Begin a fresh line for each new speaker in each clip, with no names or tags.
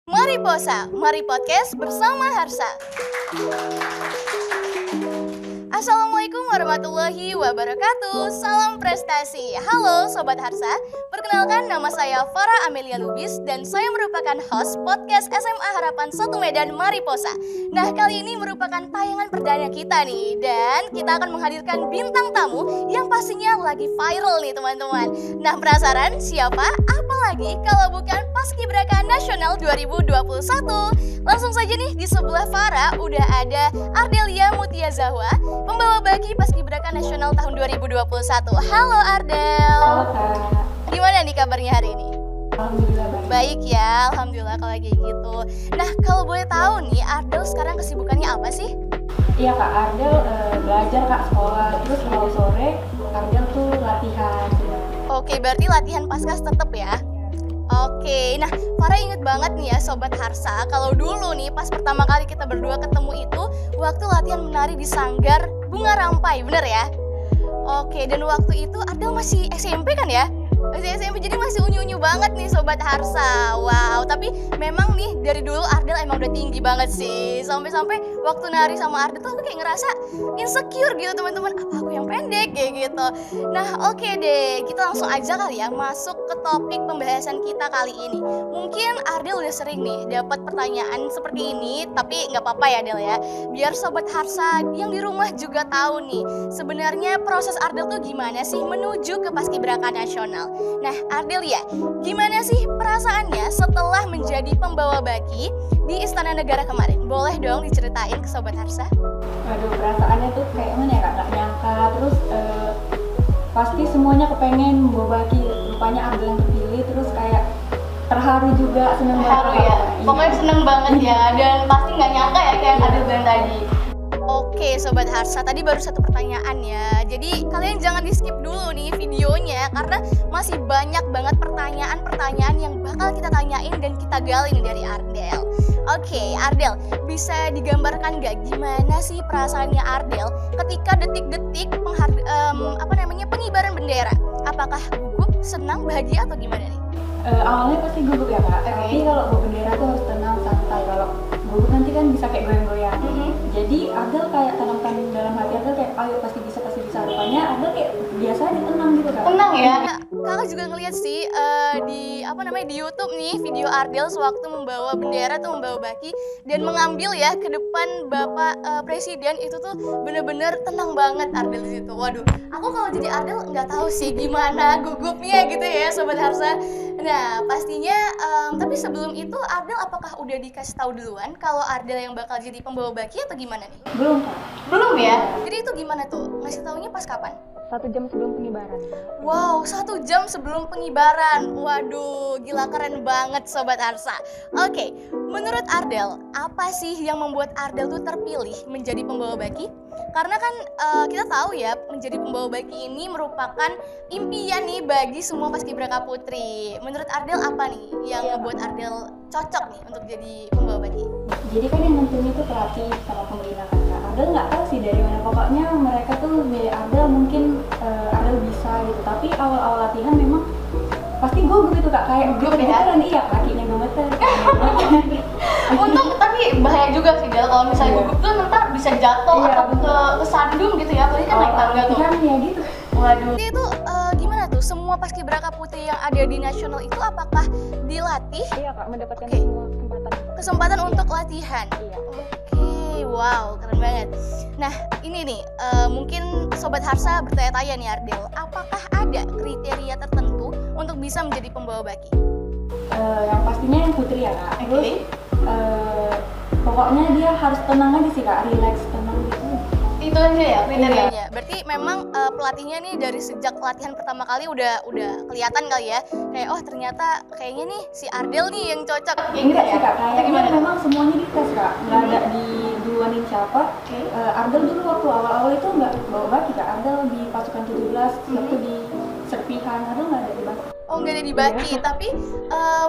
Mariposa, Mari Podcast bersama Harsa. Assalamualaikum warahmatullahi wabarakatuh. Salam prestasi. Halo Sobat Harsa, perkenalkan nama saya Farah Amelia Lubis dan saya merupakan host podcast SMA Harapan 1 Medan Mariposa. Nah, kali ini merupakan tayangan perdana kita nih, dan kita akan menghadirkan bintang tamu yang pastinya lagi viral nih teman-teman. Nah, penasaran siapa? Apalagi kalau bukan Paskibraka Nasional 2021. Langsung saja nih, di sebelah Farah udah ada Ardelia Mutia Zahwa, pembawa baki Paskibraka Nasional tahun 2021. Halo Ardel.
Halo Kak.
Gimana nih kabarnya hari ini?
Alhamdulillah baik.
Baik ya, alhamdulillah kalau kayak gitu. Nah, kalau boleh tahu nih, Ardel sekarang kesibukannya apa sih?
Iya Kak, Ardel belajar Kak, sekolah. Terus kalau sore Ardel tuh latihan.
Oke, berarti latihan paskas tetap ya? Oke, nah Farah inget banget nih ya Sobat Harsa, kalau dulu nih pas pertama kali kita berdua ketemu itu waktu latihan menari di Sanggar Bunga Rampai, bener ya? Oke, dan waktu itu Ardel masih SMP kan ya? Masih SMP, jadi masih unyu-unyu banget nih Sobat Harsa. Wow, tapi memang nih dari dulu Ardel emang udah tinggi banget sih. Sampai-sampai waktu nari sama Ardel tuh aku kayak ngerasa insecure gitu teman-teman. Apa aku yang pendek kayak gitu. Nah, oke deh, kita langsung aja kali ya masuk ke topik pembahasan kita kali ini. Mungkin Ardel udah sering nih dapat pertanyaan seperti ini, tapi nggak apa-apa ya Del ya. Biar Sobat Harsa yang di rumah juga tahu nih, sebenarnya proses Ardel tuh gimana sih menuju ke Paskibraka Nasional. Nah, Ardel ya, gimana sih perasaannya setelah menjadi pembawa baki di Istana Negara kemarin? Boleh dong diceritain ke Sobat Harsa?
Aduh, perasaannya tuh kayak mana ya Kak, gak nyangka. Terus pasti semuanya kepengen membawa baki. Rupanya Ardel yang terpilih, terus kayak terharu juga, seneng
Terharu
banget.
ya,
Iya.
pokoknya seneng banget ya. Dan pasti nggak nyangka ya kayak yang Ardel bilang tadi. Oke Sobat Harsa, tadi baru satu pertanyaan ya. Jadi kalian jangan di skip dulu nih videonya, karena masih banyak banget pertanyaan-pertanyaan yang bakal kita tanyain dan kita gali nih dari Ardel. Oke Ardel, bisa digambarkan gak gimana sih perasaannya Ardel ketika detik-detik pengibaran bendera? Apakah gugup, senang, bahagia atau gimana nih?
Awalnya pasti gugup ya Kak, tapi kalau bawa bendera tuh harus tenang, santai. Kalau gugup nanti kan bisa kayak goyang-goyang. Jadi Ardel kayak tanamkan dalam hati Ardel kayak ayo pasti bisa. Rupanya Ardel kayak biasa aja, tenang gitu Kak.
Tenang ya. Kakak juga ngeliat sih di YouTube nih video Ardel sewaktu membawa bendera tuh, membawa baki dan mengambil ya ke depan Bapak Presiden, itu tuh bener-bener tenang banget Ardel di situ. Waduh, aku kalau jadi Ardel nggak tahu sih gimana gugupnya gitu ya Sobat Harsa. Nah pastinya, tapi sebelum itu Ardel apakah udah dikasih tahu duluan kalau Ardel yang bakal jadi pembawa baki atau gimana nih?
Belum Kak.
Belum ya? Jadi itu gimana tuh? Ngasih taunya pas kapan?
1 jam sebelum pengibaran.
Wow, 1 jam sebelum pengibaran. Waduh, gila keren banget Sobat Harsa. Oke, menurut Ardel, apa sih yang membuat Ardel tuh terpilih menjadi pembawa baki? Karena kan kita tahu ya, menjadi pembawa baki ini merupakan impian nih bagi semua paskibraka putri. Menurut Ardel apa nih yang membuat Ardel cocok nih untuk jadi pembawa baki?
Jadi kan yang nentuin itu pelatih sama pembina kan Kak. Ardel nggak tahu sih dari mana, pokoknya mereka tuh milih Ardel, mungkin Ardel bisa gitu. Tapi awal-awal latihan memang pasti gugup gitu Kak, kayak gemeteran. Iya, kakinya gemeter.
Untung, tapi bahaya juga sih Del kalau misalnya gugup tuh ntar bisa jatuh atau kesandung gitu ya, apalagi kan naik tangga tuh.
Kan ya gitu.
Waduh. Jadi itu gimana tuh, semua paskibraka putri yang ada di nasional itu apakah dilatih?
Iya Kak, mendapatkan semua
Kesempatan untuk latihan.
Iya.
Oke, wow, keren banget. Nah, ini nih, mungkin Sobat Harsa bertanya-tanya nih Ardel, apakah ada kriteria tertentu untuk bisa menjadi pembawa baki?
Yang pastinya yang putri ya Kak. Terus pokoknya dia harus tenang aja sih Kak, relax, tenang gitu.
Itu aja ya kriterianya. Berarti memang pelatihnya nih dari sejak latihan pertama kali udah kelihatan kali ya. Kayak ternyata kayaknya nih si Ardel nih yang cocok.
Enggak sih Kak, kayaknya
Gimana?
memang semuanya dites Kak. Nggak ada di duluanin siapa. Ardel dulu waktu awal-awal itu nggak bawa baki Kak. Ardel di pasukan 17, waktu di serpihan, Ardel nggak ada di baki.
Oh, nggak ada di baki, tapi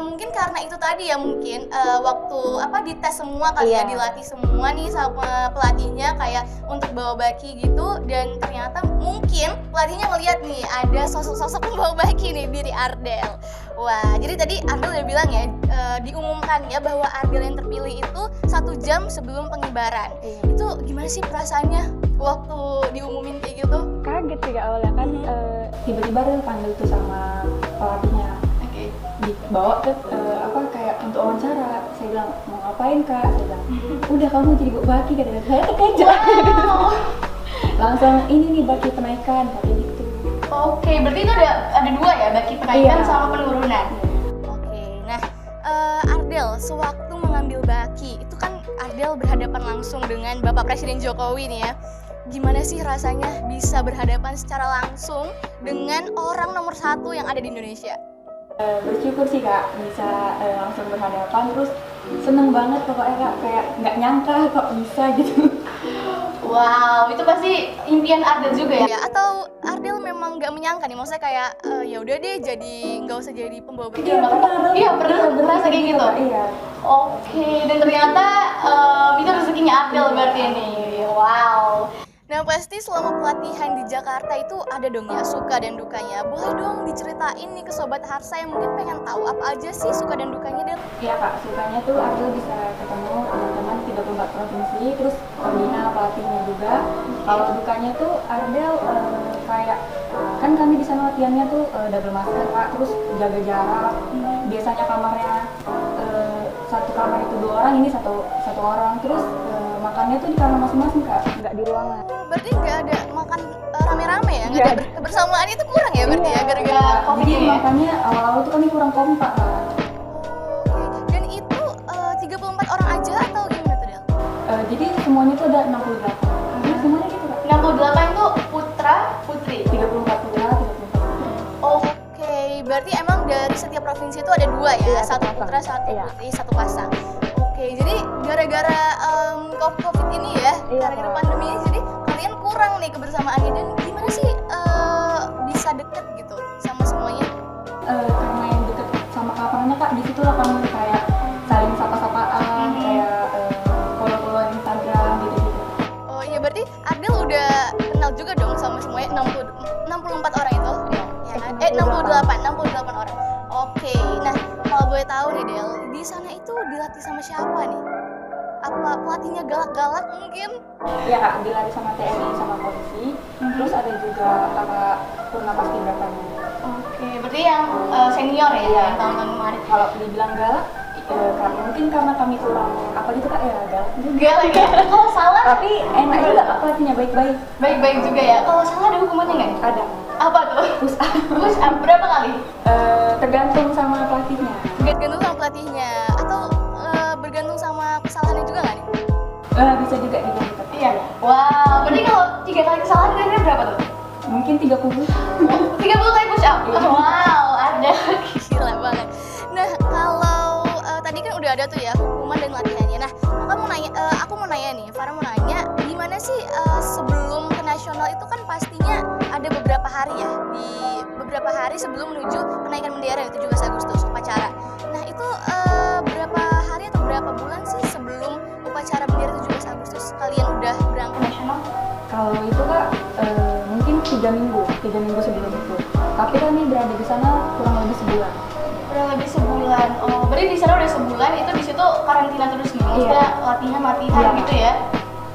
mungkin karena itu tadi ya, mungkin waktu dites semua kali ya,
Iya.
dilatih semua nih sama pelatihnya kayak untuk bawa baki gitu, dan ternyata mungkin pelatihnya ngeliat nih ada sosok-sosok pembawa baki nih diri Ardel. Wah, jadi tadi Ardel udah bilang ya, diumumkan ya bahwa Ardel yang terpilih itu 1 jam sebelum pengibaran.
Iya.
Itu gimana sih perasaannya waktu diumumin kayak gitu?
Kaget sih Kak awalnya kan.
Tiba-tiba dia panggil tuh sama pelatihnya,
Oke.
dibawa ke kayak untuk wawancara. Saya bilang, mau ngapain Kak? Saya bilang, udah kamu jadi baki, kata saya terkejut.
Wow.
Langsung ini nih baki penaikan katanya gitu.
Oke, berarti itu ada 2 ya, baki penaikan
Iya.
sama penurunan. Oke, nah Ardel sewaktu mengambil baki itu kan Ardel berhadapan langsung dengan Bapak Presiden Jokowi nih ya. Gimana sih rasanya bisa berhadapan secara langsung dengan orang nomor 1 yang ada di Indonesia?
Bersyukur sih Kak bisa langsung berhadapan, terus seneng banget pokoknya Kak, kayak nggak nyangka kok bisa gitu.
Wow, itu pasti impian Ardel juga ya? Atau Ardel memang nggak menyangka nih, maksudnya kayak ya udah deh, jadi nggak usah jadi pembawa baki. Iya, pernah merasa kayak gitu.
Kak, iya.
Oke, dan ternyata itu rezekinya Ardel berarti ini. Wow. Nah pasti selama pelatihan di Jakarta itu ada dong ya suka dan dukanya. Boleh dong diceritain nih ke Sobat Harsa yang mungkin pengen tahu apa aja sih suka dan dukanya, Del?
Iya Kak, sukanya tuh Ardel bisa ketemu teman-teman 34 provinsi, terus pembina pelatihnya juga. Kalau dukanya tuh Ardel kayak kan kami di sana latihannya tuh double masker Kak, terus jaga jarak. Biasanya kamarnya satu kamar itu 2 orang, ini satu orang. Terus makannya tuh di kamar masing-masing Kak, nggak di ruangan.
Berarti nggak ada makan rame-rame ya? Nggak ada kebersamaan itu kurang ya berarti ya gara-gara COVID
Jadi
ini ya?
makanya awal-awal tuh kami kurang kompak Kak.
Oke. Dan itu 34 orang aja atau gimana tuh, Del?
Jadi semuanya tuh ada 68. Jadi semuanya gitu Kak.
68 itu putra putri.
34 putra, 34 putri.
Oke, berarti emang dari setiap provinsi itu ada 2 ya,
Iya,
satu
satu
putra,
pasang.
satu
Iya.
putri, satu pasang. Oke, jadi gara-gara COVID ini ya,
Iya,
gara-gara
Kak.
pandemi ini, jadi kalian kurang nih kebersamaannya, dan gimana sih bisa deket gitu sama semuanya?
Karena yang deket sama kapannya Kak, di situ lah kami kayak saling sapa-sapaan, kayak follow-follow Instagram gitu-gitu.
Oh iya, berarti Ardel udah kenal juga dong sama semuanya 64 orang itu? Ya kan? 68 orang. Oke, nah kalau boleh tahu nih Del, di sana itu dilatih sama siapa nih? Apa pelatihnya galak-galak mungkin?
Ya Kak, dilatih sama TNI sama polisi, terus ada juga kakak Purna Paskibraka-nya.
Oke, berarti yang senior ya, yang tahun-tahun kemarin.
Kalau dibilang galak, mungkin karena kami kurang apa gitu Kak, ya galak juga.
Galak ya? Kalau salah,
Tapi enak juga Kak, pelatihnya baik-baik.
baik-baik juga ya. Kalau salah ada hukumannya nggak?
Ada.
Apa tuh?
Push up.
Push up berapa kali?
Tergantung sama pelatihnya.
Bergantung sama pelatihnya atau bergantung sama kesalahannya juga nggak nih?
Bisa juga diganti.
Iya. Wow, berarti kalau 3 kali kesalahan kira-kira berapa tuh?
Mungkin 30.
30 kali push up?
Iya.
Wow, ada. Gila banget. Nah, kalau tadi kan udah ada tuh ya hukuman dan latihannya. Nah, aku mau nanya nih, Farah mau nanya, gimana sih sebelum ke nasional itu kan pastinya ada beberapa hari ya, di beberapa hari sebelum menuju penaikan bendera itu 17 Agustus upacara. Nah, itu berapa hari atau berapa bulan sih sebelum upacara bendera 17 Agustus kalian udah berangkat nasional?
Kalau itu Kak, mungkin 3 minggu sebelum itu. Tapi kami berada di sana kurang lebih sebulan.
Kurang lebih sebulan. Oh, berarti di sana udah sebulan, itu di situ karantina terus nih. Maksudnya latihan
Iya.
gitu ya.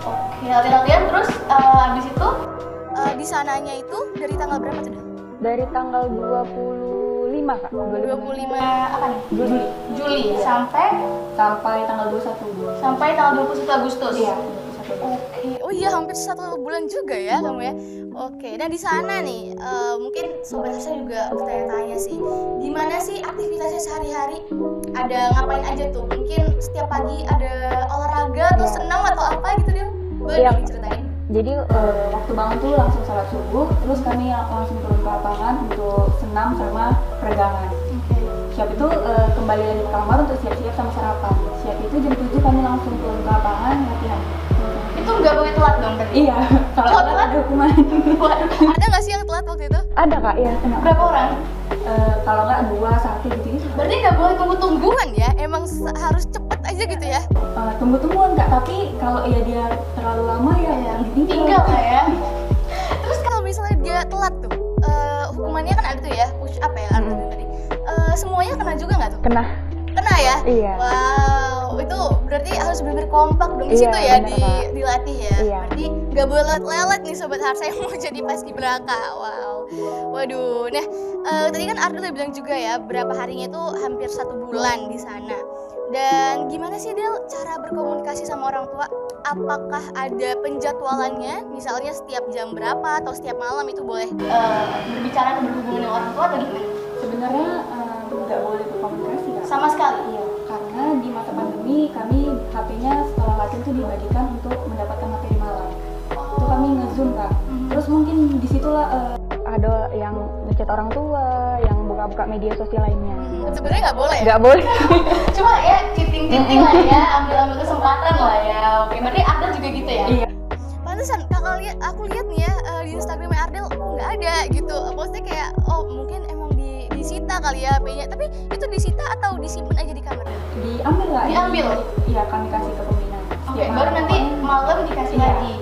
Oke, latihan terus abis itu di sananya itu dari tanggal berapa tuh?
Dari tanggal 25 Kak.
25 apa nih? Juli
Iya.
sampai
Tanggal 21.
sampai tanggal 21 Agustus.
Iya, 21.
Oke, oh iya hampir 1 bulan juga ya kamu ya. Oke, dan di sana nih mungkin sobat Harsa juga bertanya-tanya sih, gimana sih aktivitasnya sehari-hari? Ada ngapain aja tuh? Mungkin setiap pagi ada olahraga atau senam atau apa gitu deh? Boleh
Iya.
dong diceritain?
Jadi waktu bangun tuh langsung sholat subuh, terus kami langsung turun ke lapangan untuk senam sama peregangan.
Oke.
Siap itu kembali lagi ke kamar untuk siap-siap sama sarapan. Siap itu jam 7 kami langsung turun ke lapangan latihan.
Itu nggak boleh telat dong tadi?
Iya, kalau
Telat
telat ada hukuman.
Ada nggak sih yang telat waktu itu?
Ada Kak, ya.
Berapa orang?
kalau nggak 2, 1 gitu.
Berarti nggak boleh tunggu-tungguan ya? Emang harus cepet aja gitu ya?
Tunggu-tungguan Kak, tapi kalau ya dia terlalu lama ya
Tinggal lah ya. Terus kalau misalnya dia telat tuh, hukumannya kan ada tuh ya, push up ya artinya tadi. Semuanya kena juga nggak tuh? Kena ya?
Iya.
Wow, itu berarti harus benar-benar kompak dong di
Iya,
situ ya,
bener, Kak.
dilatih ya.
Iya.
Berarti nggak boleh lelet nih sobat Harsa yang mau jadi paskibraka. Wow, waduh. Nah, tadi kan Ardel udah bilang juga ya, berapa harinya itu hampir 1 bulan di sana. Dan gimana sih Del cara berkomunikasi sama orang tua? Apakah ada penjadwalannya? Misalnya setiap jam berapa atau setiap malam itu boleh berbicara atau berhubungan dengan orang tua atau gimana?
Sebenarnya nggak boleh berkomunikasi Kak.
Sama sekali.
Iya, karena di masa pandemi kami HP-nya setelah latihan tuh dibagikan untuk mendapatkan materi malam. Itu kami nge-zoom Kak. Terus mungkin disitulah
Ada yang ngechat orang tua, yang buka-buka media sosial lainnya.
Sebenarnya nggak boleh ya?
Nggak boleh.
Cuma ya cheating lah ya, ambil kesempatan lah ya. Oke, berarti Ardel juga gitu ya?
Iya.
Pantesan aku lihat nih ya di Instagramnya Ardel kok nggak ada gitu. Maksudnya kayak mungkin emang disita kali ya HP-nya. Tapi itu disita atau disimpan aja di kamar?
Diambil Kak.
Diambil?
Iya, kami kasih ke pembina.
Oke, baru nanti malam dikasih
Iya.
lagi.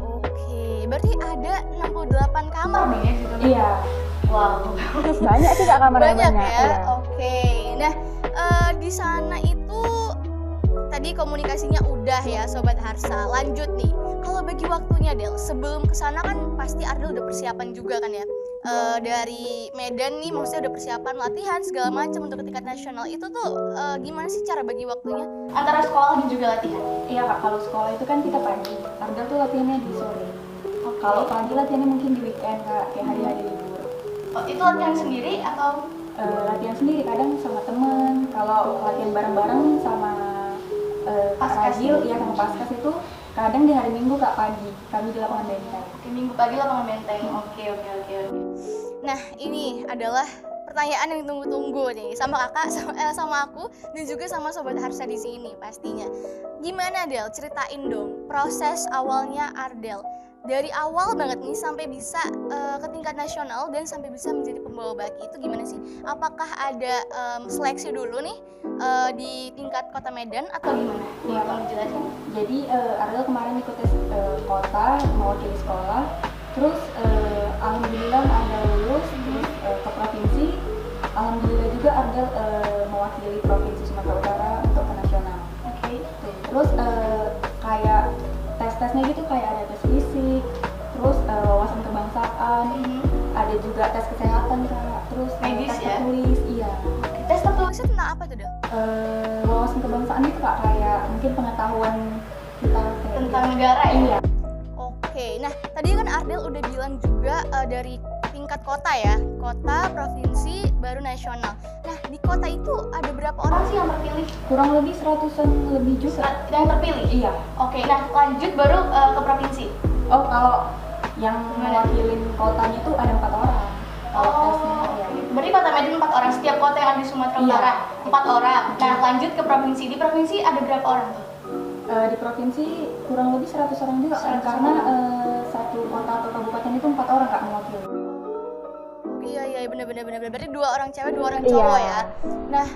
Oke, berarti ada 68 kamar nih ya gitu.
Iya.
Wow.
Banyak sih Kak kamarnya.
Banyak ya.
Iya.
Oke. Nah, di sana itu tadi komunikasinya udah ya Sobat Harsa. Lanjut nih. Kalau bagi waktunya Del, sebelum kesana kan pasti Ardel udah persiapan juga kan ya. Dari Medan nih maksudnya udah persiapan latihan segala macam untuk tingkat nasional. Itu tuh gimana sih cara bagi waktunya antara sekolah dan juga latihan?
Iya Kak, kalau sekolah itu kan kita pagi. Ardel tuh latihannya di sore. Kalau pagi latihannya mungkin di weekend Kak, kayak hari-hari libur.
Itu latihan sendiri atau
Latihan sendiri kadang sama temen. Kalau latihan bareng-bareng sama
Paskas?
Ragil, ya sama Paskas itu kadang di hari Minggu Kak pagi. Kami di lapangan benteng.
Minggu pagi lapangan benteng? Oke. Nah, ini adalah pertanyaan yang ditunggu-tunggu nih sama kakak, sama aku, dan juga sama Sobat Harsa di sini pastinya. Gimana Del? Ceritain dong proses awalnya Ardel. Dari awal banget nih sampai bisa ke tingkat nasional dan sampai bisa menjadi pembawa baki itu gimana sih? Apakah ada seleksi dulu nih di tingkat kota Medan atau gimana?
Iya,
Kalau dijelasin.
Jadi Ardel kemarin ikut tes kota mewakili sekolah. Terus alhamdulillah Ardel lulus terus ke provinsi. Alhamdulillah juga Ardel mewakili provinsi Sumatera Utara untuk ke nasional.
Oke.
Terus kayak tes-tesnya gitu kayak ada tes fisik, terus wawasan kebangsaan, ada juga tes kesehatan Kak, terus
Medis
tes
ya?
tertulis, iya.
Tes tertulisnya tentang apa tuh Del?
Wawasan kebangsaan itu Kak kayak mungkin pengetahuan kita kayak
Tentang negara ya?
Iya.
Oke, nah tadi kan Ardel udah bilang juga dari tingkat kota ya, kota, provinsi, baru nasional. Nah di kota itu ada berapa orang sih yang terpilih?
Kurang lebih 100-an lebih juga.
Yang terpilih?
Iya.
Oke, nah lanjut baru ke provinsi.
Oh kalau yang mewakilin kotanya itu ada 4 orang. Kalau tesnya ya.
Berarti kota Medan 4 orang, setiap kota yang ada di Sumatera
Iya.
Utara 4 orang. Nah lanjut ke provinsi, di provinsi ada berapa orang tuh?
Di provinsi kurang lebih 100 orang juga
100
karena satu kota atau kabupaten itu 4 orang Kak mewakili.
Iya benar. Berarti 2 orang cewek, 2 orang cowok
Iya.
ya. Nah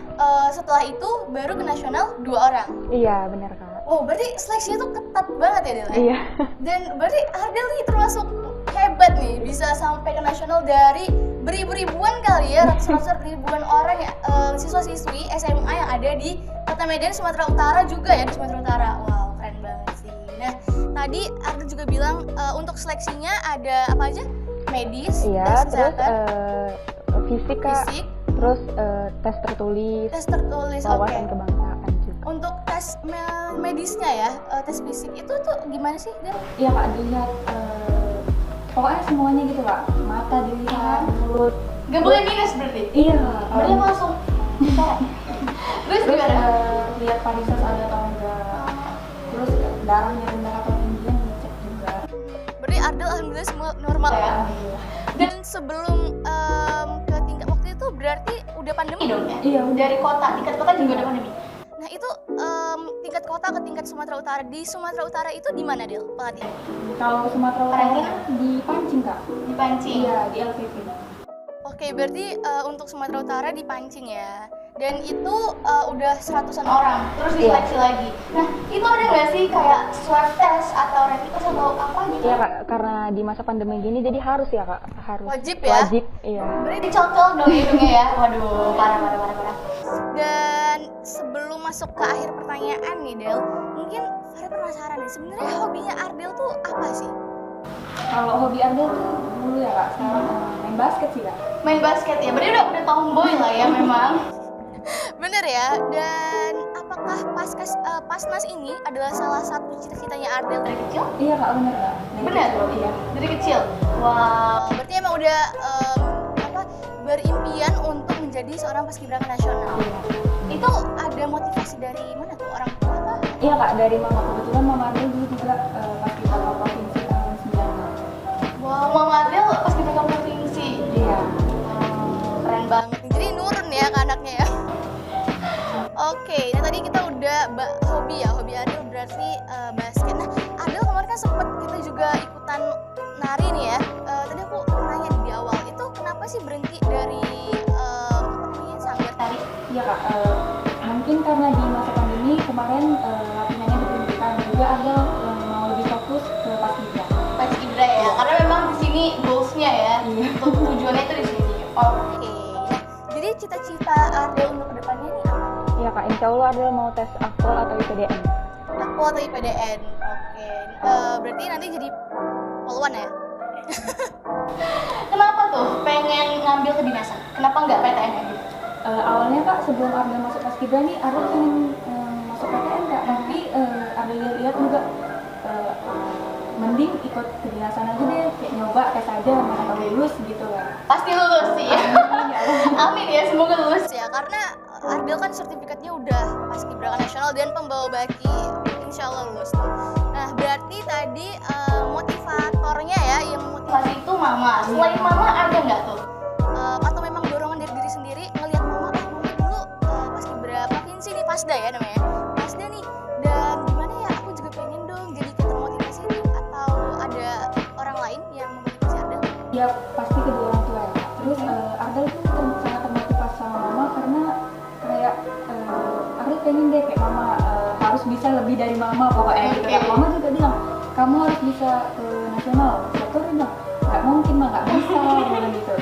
setelah itu baru ke nasional 2 orang.
Iya benar Kak.
Wow, berarti seleksinya tuh ketat banget ya Del?
Iya.
Dan berarti Ardel nih termasuk hebat nih, bisa sampai ke nasional dari beribu-ribuan kali ya, ratus-ratus ribuan orang ya, siswa-siswi SMA yang ada di Kota Medan, Sumatera Utara juga ya, di Sumatera Utara. Wow, keren banget sih. Nah, tadi Ardel juga bilang untuk seleksinya ada apa aja? Medis,
Iya.
tes
Terus
kesehatan,
fisik Kak.
fisik,
Terus tes tertulis.
tes tertulis. Oke.
Wawasan kebangsaan juga.
Untuk tes medisnya ya, tes fisik itu tuh gimana sih, Del?
Iya Kak, dilihat pokoknya semuanya gitu Kak. Mata dilihat, mulut.
Gak boleh minus berarti?
Iya.
Berarti langsung bisa. Terus
Terus
gimana?
lihat varises ada atau enggak. Terus darahnya rendah atau tinggi yang dicek juga.
Berarti Ardel alhamdulillah semua normal ya.
Alhamdulillah.
Dan sebelum ke tingkat waktu itu berarti udah pandemi dong ya?
Iya, udah.
Dari kota, tingkat kota juga ada pandemi. Nah itu tingkat kota ke tingkat Sumatera Utara. Di Sumatera Utara itu di mana Del pelatihan?
Kalau Sumatera Utara
Karantina?
di Pancing Kak.
Di Pancing.
Iya, di LPP.
Oh Oke, berarti untuk Sumatera Utara dipancing ya. Dan itu udah 100-an orang, terus diseleksi lagi. Nah, itu ada nggak sih kayak swab test atau rapid test atau apa gitu?
Iya kak, karena di masa pandemi gini jadi harus ya kak, harus.
Wajib ya?
Wajib, iya.
Berarti dicocol dong hidungnya ya. Waduh, parah. Dan sebelum masuk ke akhir pertanyaan nih Del, mungkin Farah penasaran nih, sebenarnya hobinya Ardel tuh apa sih?
Kalau hobi Ardel tuh dulu ya kak, sekarang main basket sih kak.
Main basket ya, berarti udah tomboy lah ya memang. Bener ya, dan apakah Pasnas ini adalah salah satu cita-citanya Ardel dari kecil?
Iya kak, bener kak. Dari
Bener?
kecil, iya.
Dari kecil? Wow, berarti emang udah berimpian untuk menjadi seorang paskibraka nasional. Itu ada motivasi dari mana tuh, orang tua kah?
Iya kak, dari mama. Kebetulan mama Ardel dulu juga paskibraka provinsi tahun 90.
Wow, Mama Ardel paskibraka provinsi.
Iya.
Keren banget nih, jadi nurun ya ke anaknya ya. Oke, nah tadi kita udah hobi Ardel berarti basket. Nah, Ardel kemarin kan sempet kita juga ikutan nari nih ya. Tadi aku nanya di awal, itu kenapa sih berhenti dari sanggar tari?
Iya kak, mungkin karena di masa pandemi kemarin latihannya diberhentikan, juga Ardel mau lebih fokus ke paskibra.
Paskibra ya, karena memang di sini goalsnya ya, untuk tujuannya itu di sini. Oke, nah, jadi cita-cita Ardel untuk kedepannya ini apa?
Iya kak, insya Allah Ardel mau tes akpol atau IPDN.
Akpol atau IPDN, oke. Berarti nanti jadi poluan ya? Kenapa tuh pengen ngambil kedinasan? Kenapa nggak PTN gitu?
Awalnya kak, sebelum Ardel masuk paskibra nih, Ardel pengen masuk PTN kak, tapi Ardel lihat juga mending ikut kedinasan aja deh, kayak nyoba tes aja, mana tahu lulus gitu kan.
Pasti lulus sih ya.
Amin, ya Allah.
Amin ya, semoga lulus ya. Karena Ardel kan sertifikatnya udah paskibraka nasional dan pembawa baki, insya Allah lulus tuh. Nah, berarti tadi motivatornya ya, yang motivasi itu mama. Selain mama ada nggak tuh? Atau memang dorongan dari diri sendiri ngelihat mama dulu paskibra provinsi nih, Pasda ya namanya, Pasda nih, dan gimana ya aku juga pengen dong jadi termotivasi nih, atau ada orang lain yang memotivasi Ardel?
Ya pasti kedua orang tua ya kak. Terus Ardel tuh sangat termotivasi sama mama karena kayak Ardel pengen deh kayak mama, harus bisa lebih dari mama pokoknya gitu kak. Mama juga bilang kamu harus bisa ke nasional. Satu dia bilang nggak mungkin mah, nggak bisa bilang gitu.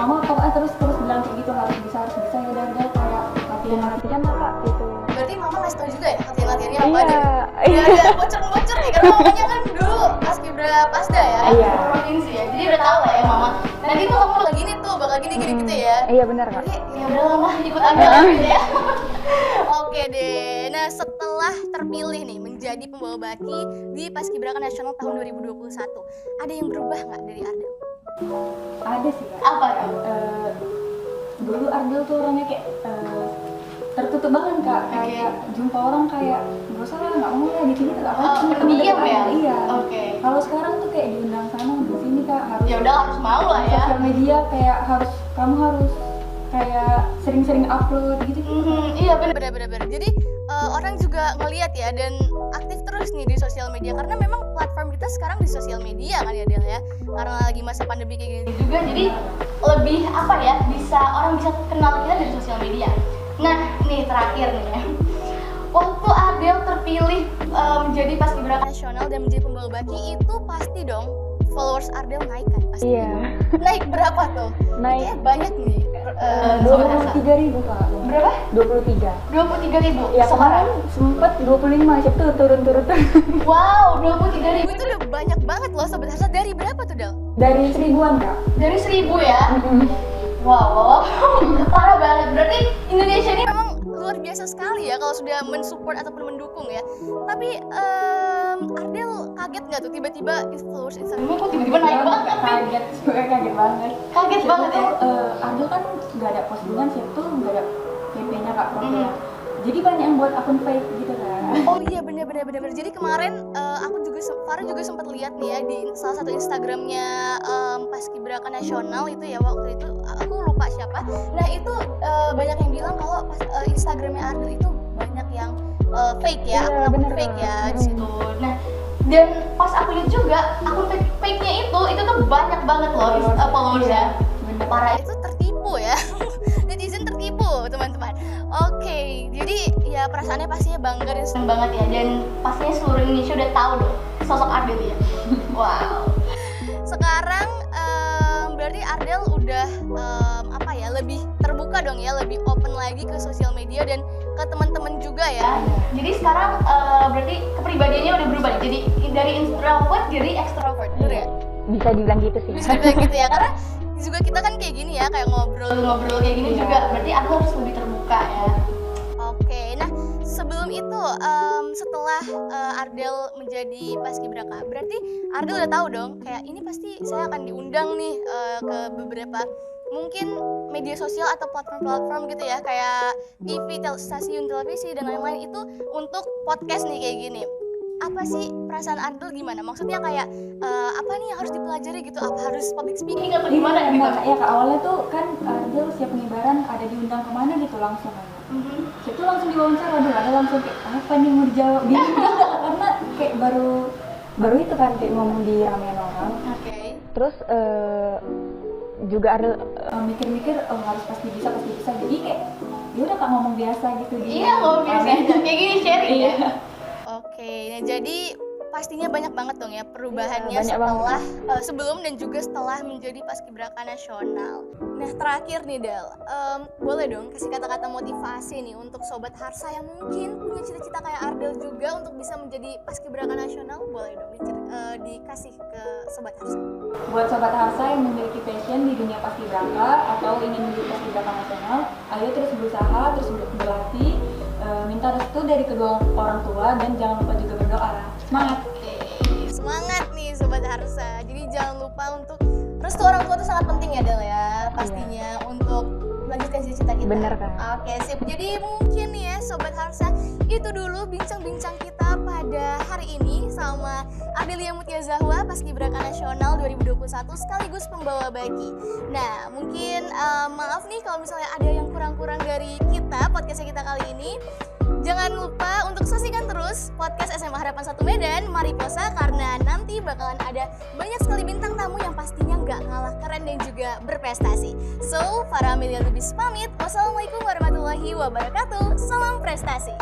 Mama pokoknya terus bilang kayak gitu, harus bisa ya. Udah Ardel kayak latihan
lah kak, itu.
Berarti mama ngasih tau juga ya latihan-latihannya apa
Iya.
aja? Iya, ada bocor-bocor nih, karena mamanya kan dulu paskibra Pasda ya,
Iya.
provinsi ya, jadi udah tahu lah ya mama. Nanti tuh kamu bakal gini tuh, bakal gini gitu ya.
Iya benar kak.
Jadi ya udah lama ikut Ardel gitu ya. Oke deh, nah setelah terpilih nih menjadi pembawa baki di Paskibraka Nasional tahun 2021, ada yang berubah nggak dari Ardel?
ada sih kak.
Apa tuh?
Dulu Ardel tuh orangnya kayak tertutup banget kak, kayak jumpa orang kayak gak usah lah, nggak mau lah di sini tuh apa
Pendiam ya?
Iya.
Oke.
Kalau sekarang tuh kayak diundang sana di sini kak, harus
Ya udah harus mau lah ya.
sosial media kayak kamu harus kayak sering-sering upload gitu.
Iya benar. Jadi orang juga ngelihat ya dan aktif terus nih di sosial media, karena memang platform kita sekarang di sosial media kan ya Del ya, karena lagi masa pandemi kayak gini juga, jadi lebih apa ya, orang bisa kenal kita dari sosial media. Nah nih terakhir nih ya, waktu Ardel terpilih menjadi paskibraka nasional dan menjadi pembawa baki, itu pasti dong followers Ardel naik kan pasti.
Iya.
Naik berapa tuh?
Naik.
Kayaknya banyak nih.
23.000 kak.
Berapa?
23.
23.000.
Ya kemarin sempet 25, siapa tuh turun.
Wow, 23.000 itu udah banyak banget loh sobat Harsa. Dari berapa tuh Del?
Dari 1000-an kak.
Dari 1000 ya? Wow, parah banget. Berarti Indonesia ini memang luar biasa sekali ya kalau sudah mensupport ataupun mendukung ya. Tapi Ardel kaget nggak tuh tiba-tiba followers Instagramnya kok tiba-tiba naik banget?
Kaget, sebenarnya kaget banget.
Kaget banget ya?
Ardel kan nggak ada postingan, situ nggak ada PP-nya kak profilnya. Jadi banyak yang buat akun fake gitu kan.
Oh iya bener. Jadi kemarin Farah juga sempat lihat nih ya di salah satu Instagramnya Paskibraka Nasional itu ya, waktu itu aku lupa siapa. Nah itu banyak yang bilang kalau Instagramnya Ardel itu banyak yang fake ya, akun fake ya di situ. Nah dan pas aku lihat juga akun fake-nya itu tuh banyak banget loh followersnya. Parah. Itu tertipu ya. Netizen tertipu teman-teman. Oke, jadi ya perasaannya pastinya bangga dan seneng banget ya. Dan pastinya seluruh Indonesia udah tahu dong sosok Ardel ya. Wow. Sekarang berarti Ardel udah lebih terbuka dong ya, lebih open lagi ke sosial media dan ke teman-teman juga ya. Jadi sekarang berarti kepribadiannya udah berubah nih. Jadi dari introvert jadi extrovert, bener ya?
Bisa dibilang gitu sih.
Bisa dibilang gitu ya, karena juga kita kan kayak gini ya, kayak ngobrol-ngobrol kayak gini juga. Berarti aku harus lebih terbuka ya. Oke, nah sebelum itu setelah Ardel menjadi paskibraka, berarti Ardel udah tahu dong kayak ini pasti saya akan diundang nih ke beberapa mungkin media sosial atau platform-platform gitu ya, kayak TV, stasiun televisi dan lain-lain itu untuk podcast nih kayak gini. Apa sih perasaan Ardel gimana? Maksudnya kayak apa nih yang harus dipelajari gitu? Apa harus public speaking atau gimana gitu?
Ya Kak, awalnya tuh kan Ardel siap pengibaran ada diundang kemana gitu langsung aja. Saya tuh langsung diwawancara, ada langsung kayak apa nih mau dijawab bingung juga karena kayak baru itu kan kayak ngomong di ramean orang.
Oke.
Terus juga ada
mikir-mikir harus pasti bisa jadi kayak ya udah Kak ngomong biasa gitu.
Iya, ngomong biasa aja kayak gini sharing ya.
Iya.
Oke, nah jadi pastinya banyak banget dong ya perubahannya
Banyak
setelah sebelum dan juga setelah menjadi paskibraka nasional. Nah terakhir nih Del, boleh dong kasih kata-kata motivasi nih untuk sobat Harsa yang mungkin punya cita-cita kayak Ardel juga untuk bisa menjadi paskibraka nasional, boleh dong dikasih ke sobat Harsa.
Buat sobat Harsa yang memiliki passion di dunia paskibraka atau ingin menjadi paskibraka nasional, ayo terus berusaha, terus berlatih, minta restu dari kedua orang tua dan jangan lupa juga berdoa. Semangat!
Semangat nih sobat Harsa. Jadi jangan lupa untuk restu orang tua itu sangat penting ya Del ya, pastinya untuk melanjutkan cita-cita kita.
Bener kan?
Oke sip. Jadi mungkin ya sobat Harsa, itu dulu bincang-bincang kita pada hari ini sama Ardelia Mutia Zahwa Paskibraka Nasional 2021 sekaligus pembawa baki. Nah mungkin maaf nih kalau misalnya ada yang kurang-kurang dari kita podcastnya kita kali ini. Jangan lupa untuk saksikan terus podcast SMA Harapan 1 Medan Mariposa karena nanti bakalan ada banyak sekali bintang tamu yang pastinya nggak kalah keren dan juga berprestasi. So, para Amelia Lubis pamit. Wassalamualaikum warahmatullahi wabarakatuh. Salam prestasi.